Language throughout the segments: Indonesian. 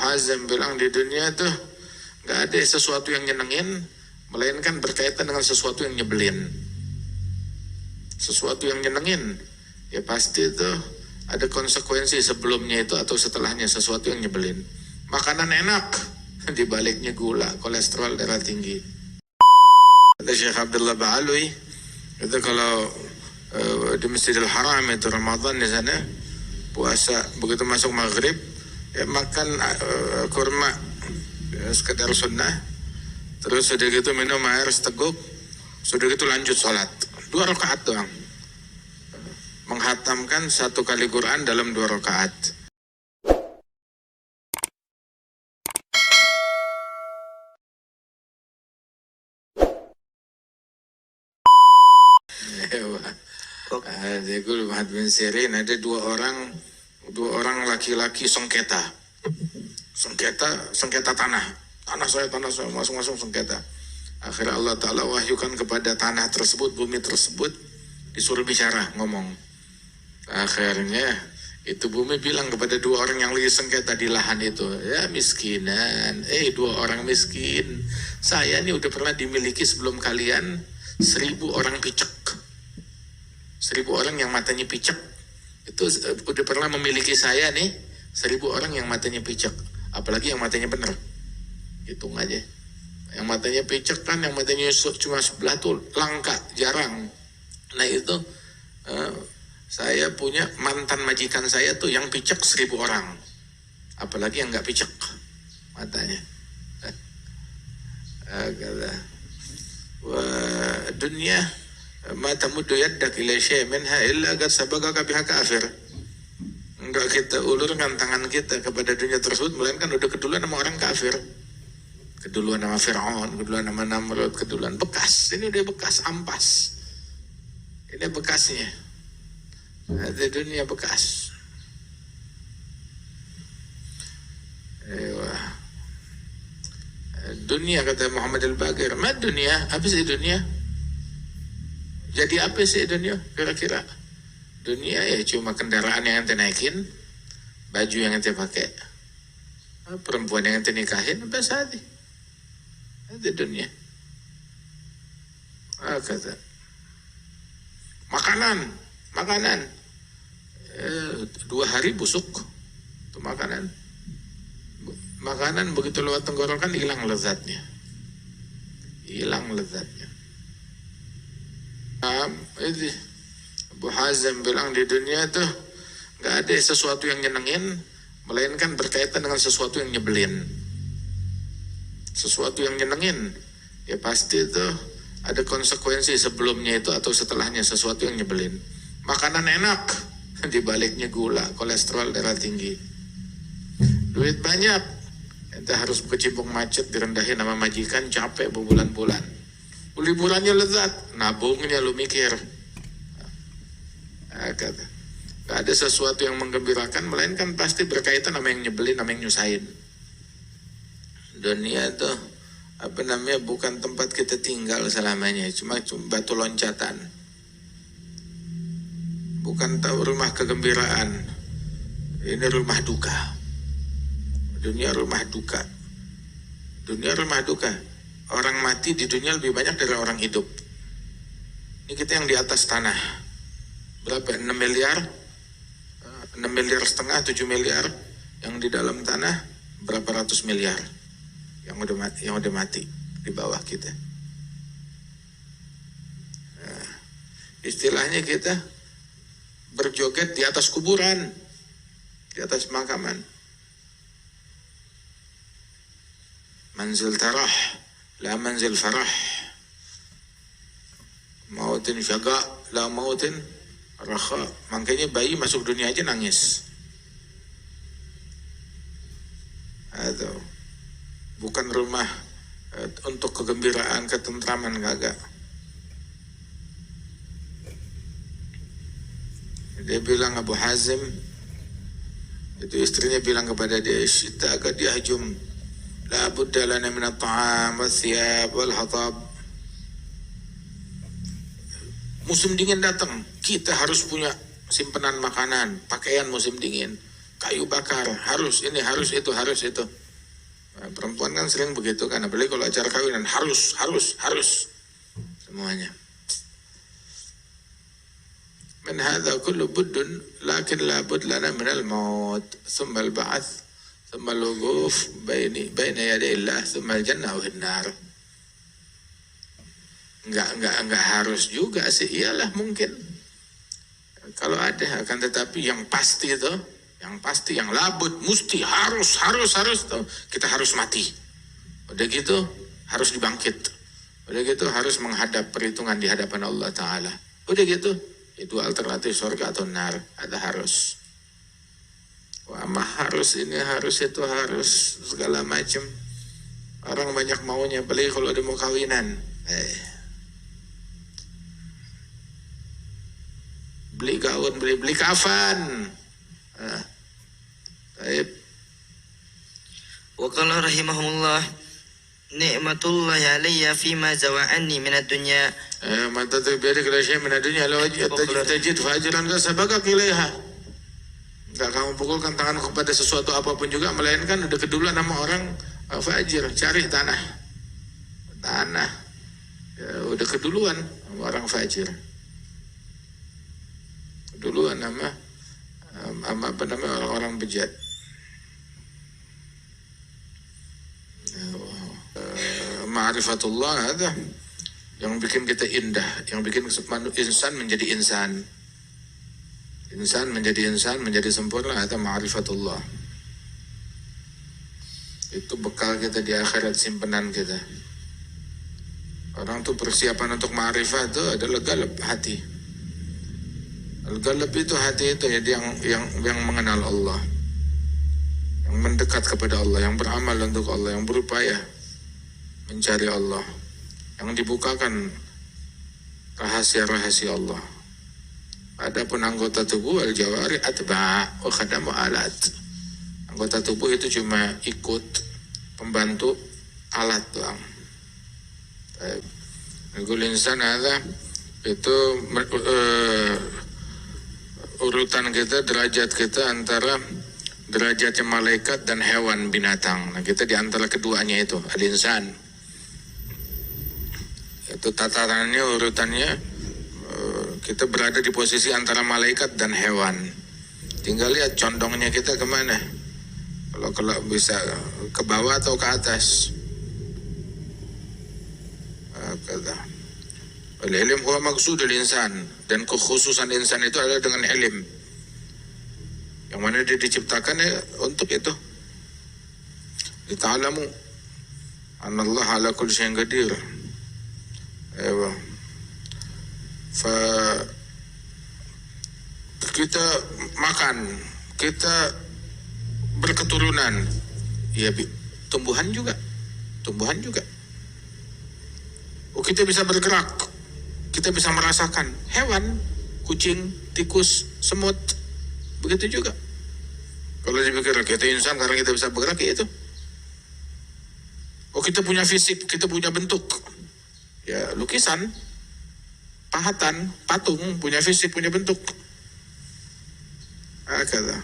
Hazim bilang di dunia tuh nggak ada sesuatu yang nyenengin, melainkan berkaitan dengan sesuatu yang nyebelin. Sesuatu yang nyenengin, ya pasti itu ada konsekuensi sebelumnya itu atau setelahnya, sesuatu yang nyebelin. Makanan enak, dibaliknya gula, kolesterol, darah tinggi. Ada Syekh Abdullah Ba'alwi, itu kalau di Masjidil Haram itu Ramadan di sana, puasa, begitu masuk maghrib, ya makan kurma, ya, sekedar sunnah, terus sudah gitu minum air seteguk, sudah gitu lanjut sholat, 2 rakaat doang, menghatamkan 1 kali Quran dalam 2 rakaat. Yaqul Muhammad bin Sirin, ada 2 orang laki-laki sengketa tanah saya, masing-masing sengketa. Akhirnya Allah Ta'ala wahyukan kepada tanah tersebut, bumi tersebut, disuruh bicara, ngomong. Akhirnya itu bumi bilang kepada 2 orang yang lagi sengketa di lahan itu, ya miskinan, 2 orang miskin, saya nih udah pernah dimiliki sebelum kalian 1000 orang picek. 1000 orang yang matanya picek, itu udah pernah memiliki saya nih, 1000 orang yang matanya picek, apalagi yang matanya bener, hitung aja. Yang matanya picek kan, yang matanya cuma sebelah tuh langka, jarang. Nah itu saya punya mantan majikan saya tuh yang picek 1000 orang, apalagi yang nggak picek matanya. Wah, dunia ma tamuddu yaddak ila syai' minha illa qad sabaqaka biha kafir. Enggak kita ulurkan tangan kita kepada dunia tersebut, melainkan udah keduluan sama orang kafir. Keduluan sama Fir'aun, keduluan sama Namrud, keduluan bekas. Ini udah bekas, ampas. Ini bekasnya. Ada dunia bekas. Dunia, kata Muhammad Al-Baqir, ma dunia, apa sih dunia? Jadi apa sih dunia kira-kira? Dunia ya cuma kendaraan yang ente naikin, baju yang ente pakai, perempuan yang ente nikahin, apa saja. Itu dunia. Kata makanan 2 hari busuk itu makanan begitu lewat tenggorokan hilang lezatnya. Abu Hazim bilang di dunia tuh nggak ada sesuatu yang nyenengin, melainkan berkaitan dengan sesuatu yang nyebelin. Sesuatu yang nyenengin, ya pasti itu ada konsekuensi sebelumnya itu atau setelahnya, sesuatu yang nyebelin. Makanan enak, dibaliknya gula, kolesterol, darah tinggi. Duit banyak, ente harus berkecimpung macet, direndahin sama majikan, capek berbulan-bulan. Liburannya lezat, nabungnya lu mikir. Gak ada sesuatu yang menggembirakan, melainkan pasti berkaitan sama yang nyebelin, sama yang nyusahin. Dunia tuh bukan tempat kita tinggal selamanya, cuma batu loncatan. Bukan tahu rumah kegembiraan, ini rumah duka. Dunia rumah duka. Orang mati di dunia lebih banyak dari orang hidup. Ini kita yang di atas tanah. Berapa? 6 miliar? 6 miliar setengah, 7 miliar. Yang di dalam tanah berapa ratus miliar yang udah mati di bawah kita. Nah, istilahnya kita berjoget di atas kuburan, di atas makaman. Manzil tarah, la manzil farah. Mautin syaga, la mautin rakha. Makanya bayi masuk dunia aja nangis. Atau bukan rumah untuk kegembiraan, ketentraman, kagak. Dia bilang, Abu Hazim, itu istrinya bilang kepada dia, "Syita agak dihajum, la budda lana min at-ta'am wal-thiyab wal-hatab." Musim dingin datang, kita harus punya simpenan makanan, pakaian musim dingin. kayu bakar, harus ini, harus itu, harus itu. Nah, perempuan kan sering begitu kan, apalagi kalau acara kawinan, harus semuanya. من هذا كله بد لكن لا بد لنا من الموت ثم البعث ثم الوقوف بين يدي الله ثم الجنة أو النار. Enggak harus juga sih, iyalah mungkin kalau ada, akan tetapi yang pasti itu, yang labud, mesti harus tuh, kita harus mati. Udah gitu harus dibangkit. Udah gitu harus menghadap perhitungan di hadapan Allah Ta'ala. Udah gitu itu alternatif surga atau nar, ada harus. Wah, harus ini, harus itu, harus segala macam. Orang banyak maunya, apalagi kalau ada mau kawinan. Beli gaun, beli kafan. Baik. Wa qala rahimahullah ni'matullahi alayya fima zawa'anni min ad-dunya. ما تتبيرك لشيء من الدنيا لو تجد فاجرا سبقك إليها. Enggak kamu pukulkan tangan kepada sesuatu apapun juga, melainkan udah keduluan sama orang fajir. Cari tanah ya, udah keduluan sama orang fajir, keduluan sama apa namanya, orang-orang bejat. Ma'rifatullah ada yang bikin kita indah, yang bikin insan menjadi insan menjadi insan, menjadi sempurna, ada ma'rifatullah. Itu bekal kita di akhirat, simpenan kita. Orang tuh persiapan untuk ma'rifat itu adalah galab hati. Al-galab itu hati itu ya, yang mengenal Allah, yang mendekat kepada Allah, yang beramal untuk Allah, yang berupaya mencari Allah, yang dibukakan rahasia-rahasia Allah. Adapun anggota tubuh, al-jawari atba' wa khadamu alat. Anggota tubuh itu cuma ikut, pembantu, alat doang. Naqul insan ada itu urutan kita, derajat kita antara derajatnya malaikat dan hewan binatang. Nah, kita di antara keduanya itu, al-insan. Itu tatarannya, urutannya, kita berada di posisi antara malaikat dan hewan. Tinggal lihat condongnya kita kemana. Kalau bisa ke bawah atau ke atas. Kata al-ilm huwa maqsudul insan, dan kekhususan insan itu adalah dengan ilm, yang mana dia diciptakan ya untuk itu. Lita'alamu anallah ala kulli syai'in qadir. Kita makan, kita berketurunan, ya tumbuhan juga. Oh, kita bisa bergerak, kita bisa merasakan. Hewan, kucing, tikus, semut, begitu juga. Kalau dipikir kita insan karena kita bisa bergerak, ya itu. Oh, kita punya fisik, kita punya bentuk. Ya, lukisan, pahatan, patung, punya fisik, punya bentuk. Kata.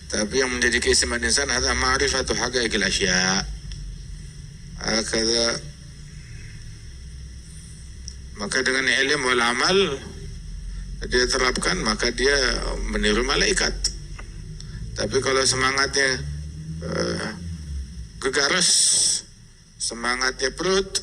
Tapi yang menjadi keistimewaan insan adalah ma'rifatu haqaiqil asya. Kata. Maka dengan ilmu wal amal dia terapkan, maka dia meniru malaikat. Tapi kalau semangatnya gegaras, semangatnya perut,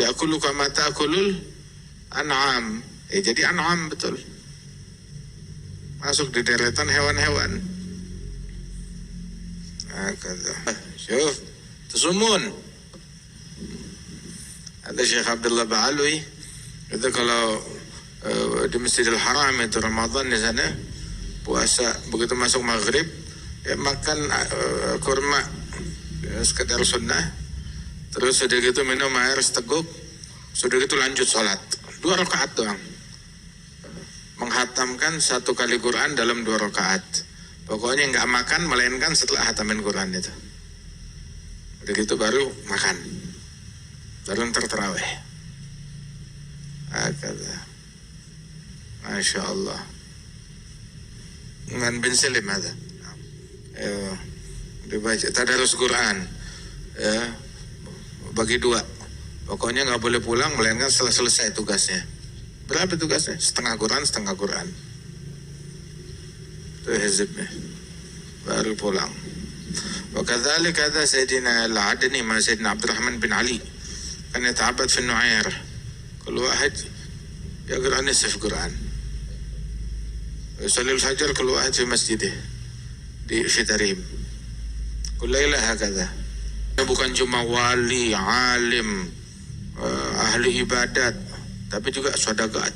ya'kulu kama ta'kulul an'am. Jadi an'am betul. Masuk di deretan hewan-hewan. Kata. Syuf, tusumun. Ada Syekh Abdullah Ba'alwi, itu kalau di Masjidil Haram itu Ramadan di sana, puasa begitu masuk maghrib, ya makan kurma, ya, sekedar sunnah, terus sudah gitu minum air seteguk, sudah gitu lanjut sholat 2 rakaat doang, menghatamkan 1 kali Quran dalam 2 rakaat. Pokoknya nggak makan melainkan setelah hatamin Quran itu. Udah gitu baru makan, baru ntar terawih. Kata, Masya Allah. Man bin Salim ada. Dibaca tadarus Quran. Ya, bagi dua. Pokoknya nggak boleh pulang melainkan setelah selesai tugasnya. Berapa tugasnya? Setengah Quran, setengah Quran. Itu hizibnya. Baru pulang. وكذلك هذا سيدنا العدني مع سيدنا عبد الرحمن بن علي كان يتعبد في النعير كل واحد يقرأ نصف قرآن ويصلي الفجر كل واحد في مسجده في تريم كل ليلة هكذا. Bukan cuma wali, alim, ahli ibadat, tapi juga sadagat.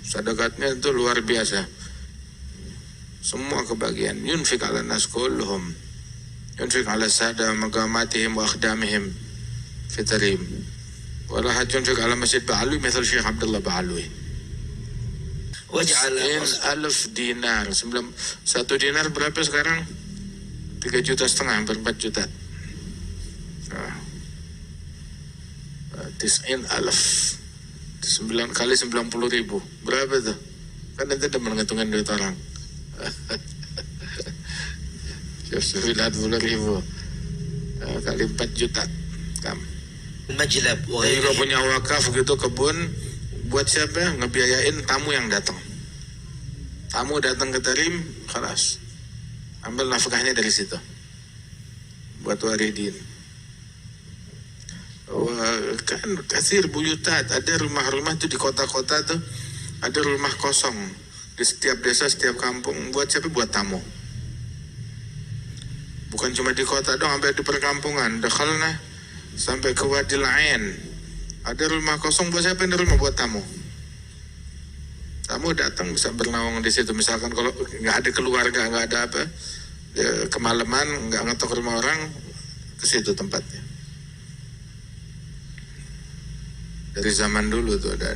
Sadagatnya itu luar biasa. Semua kebagian. Yunfik ala nas kulluhum. Yunfik ala sada magamatihim wa akhdamihim fi tarim. Wala had yunfik ala masjid Ba'alwi misal Syekh Abdullah Ba'alwi. Waj'ala 1,000 dinar. 1 dinar berapa sekarang? 3,5 juta, hampir 4 juta. 9,000. 9 kali 90.000. Berapa tuh? Kan nanti demen ngitungan duit orang. 90.000 kali 4 juta. Majlab wa Jadi kalau punya wakaf gitu kebun, buat siapa? Ngebiayain tamu yang datang. Tamu datang ke Tarim, khalas. Ambil nafkahnya dari situ. Buat waridin. Kan kasir buyutat, ada rumah-rumah tuh di kota-kota tuh, ada rumah kosong di setiap desa, setiap kampung. Buat siapa? Buat tamu. Bukan cuma di kota dong, sampai di perkampungan. Dakhalna sampai ke Wadil Ain. Ada rumah kosong buat siapa? Ini rumah buat tamu. Tamu datang bisa bernaung di situ. Misalkan kalau nggak ada keluarga, nggak ada apa, kemalaman nggak ngetok rumah orang, ke situ tempatnya. Dari zaman dulu tuh ada.